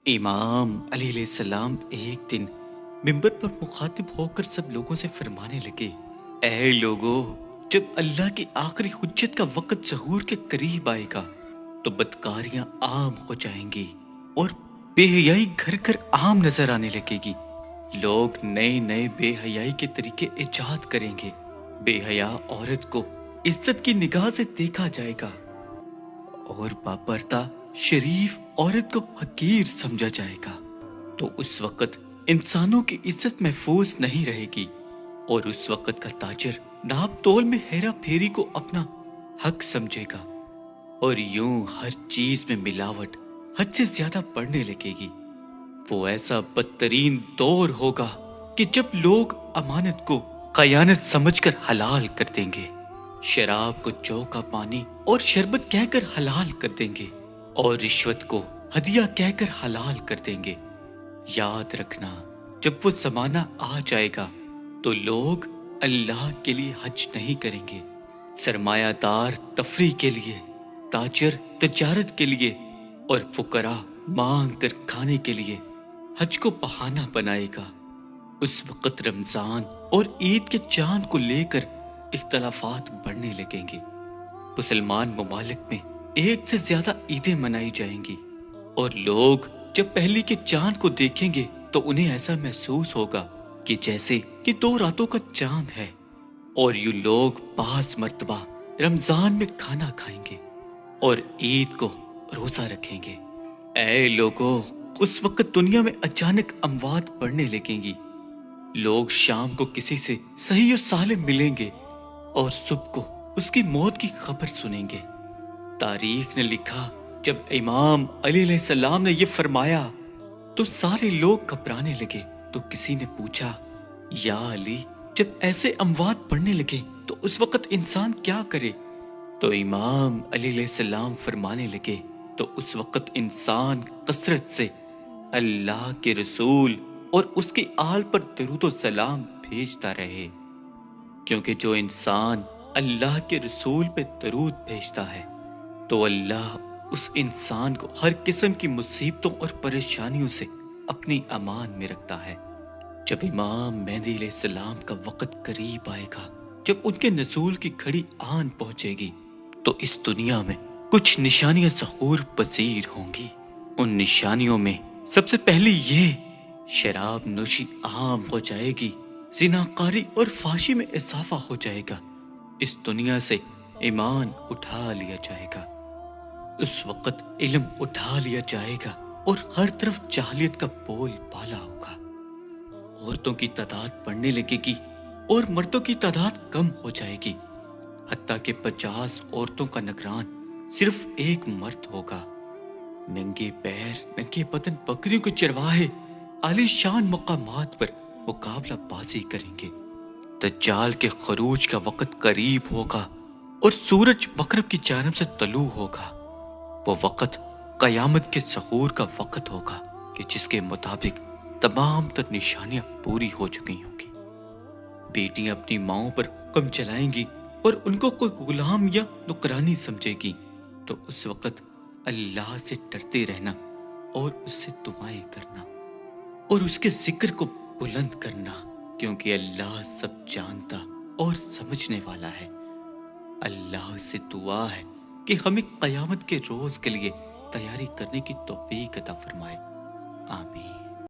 امام علیہ السلام ایک دن منبر پر مخاطب ہو کر سب لوگوں سے فرمانے لگے، اے لوگو، جب اللہ کی آخری حجت کا وقت ظہور کے قریب آئے گا تو بدکاریاں عام ہو جائیں گی اور بے حیائی گھر گھر عام نظر آنے لگے گی۔ لوگ نئے نئے بے حیائی کے طریقے ایجاد کریں گے۔ بے حیا عورت کو عزت کی نگاہ سے دیکھا جائے گا اور باپردہ شریف عورت کو حقیر سمجھا جائے گا۔ تو اس وقت انسانوں کی عزت محفوظ نہیں رہے گی اور اس وقت کا تاجر ناپ تول میں ہیرا پھیری کو اپنا حق سمجھے گا اور یوں ہر چیز میں ملاوٹ حد سے زیادہ بڑھنے لگے گی۔ وہ ایسا بدترین دور ہوگا کہ جب لوگ امانت کو خیانت سمجھ کر حلال کر دیں گے، شراب کو جو کا پانی اور شربت کہہ کر حلال کر دیں گے اور رشوت کو ہدیہ کہہ کر حلال کر دیں گے۔ یاد رکھنا، جب وہ زمانہ آ جائے گا تو لوگ اللہ کے لیے حج نہیں کریں گے، سرمایہ دار تفریح کے لیے، تاجر تجارت کے لیے اور فقراء مانگ کر کھانے کے لیے حج کو بہانہ بنائے گا۔ اس وقت رمضان اور عید کے چاند کو لے کر اختلافات بڑھنے لگیں گے۔ مسلمان ممالک میں ایک سے زیادہ عیدیں منائی جائیں گی اور لوگ جب پہلی کے چاند کو دیکھیں گے تو انہیں ایسا محسوس ہوگا کہ جیسے کہ 2 راتوں کا چاند ہے، اور یوں لوگ 5 مرتبہ رمضان میں کھانا کھائیں گے اور عید کو روزہ رکھیں گے۔ اے لوگو، اس وقت دنیا میں اچانک اموات بڑھنے لگیں گی۔ لوگ شام کو کسی سے صحیح و سالم ملیں گے اور صبح کو اس کی موت کی خبر سنیں گے۔ تاریخ نے لکھا، جب امام علیہ السلام نے یہ فرمایا تو سارے لوگ گھبرانے لگے۔ تو کسی نے پوچھا، یا علی، جب ایسے اموات بڑھنے لگے تو اس وقت انسان کیا کرے؟ تو امام علیہ السلام فرمانے لگے، تو اس وقت انسان کثرت سے اللہ کے رسول اور اس کی آل پر درود و سلام بھیجتا رہے، کیونکہ جو انسان اللہ کے رسول پہ درود بھیجتا ہے تو اللہ اس انسان کو ہر قسم کی مصیبتوں اور پریشانیوں سے اپنی امان میں رکھتا ہے۔ جب امام مہدی علیہ السلام کا وقت قریب آئے گا، جب ان کے نزول کی گھڑی آن پہنچے گی تو اس دنیا میں کچھ نشانیاں ظہور پذیر ہوں گی۔ ان نشانیوں میں سب سے پہلی یہ، شراب نوشی عام ہو جائے گی، زناکاری اور فحشی میں اضافہ ہو جائے گا، اس دنیا سے ایمان اٹھا لیا جائے گا۔ اس وقت علم اٹھا لیا جائے گا اور ہر طرف جاہلیت کا بول بالا ہوگا۔ عورتوں کی تعداد بڑھنے لگے گی اور مردوں کی تعداد کم ہو جائے گی، حتیٰ کہ 50 عورتوں کا نگران صرف ایک مرد ہوگا۔ ننگے پیر ننگے بدن بکریوں کے چرواہے عالی شان مقامات پر مقابلہ بازی کریں گے۔ دجال کے خروج کا وقت قریب ہوگا اور سورج مغرب کی جانب سے طلوع ہوگا۔ وہ وقت قیامت کے ظہور کا وقت ہوگا کہ جس کے مطابق تمام تر نشانیاں پوری ہو چکی ہوں گی۔ بیٹیاں اپنی ماؤں پر حکم چلائیں گی اور ان کو کوئی غلام یا نوکرانی سمجھے گی۔ تو اس وقت اللہ سے ڈرتے رہنا اور اس سے دعائیں کرنا اور اس کے ذکر کو بلند کرنا، کیونکہ اللہ سب جانتا اور سمجھنے والا ہے۔ اللہ سے دعا ہے کہ ہمیں قیامت کے روز کے لیے تیاری کرنے کی توفیق عطا فرمائے۔ آمین۔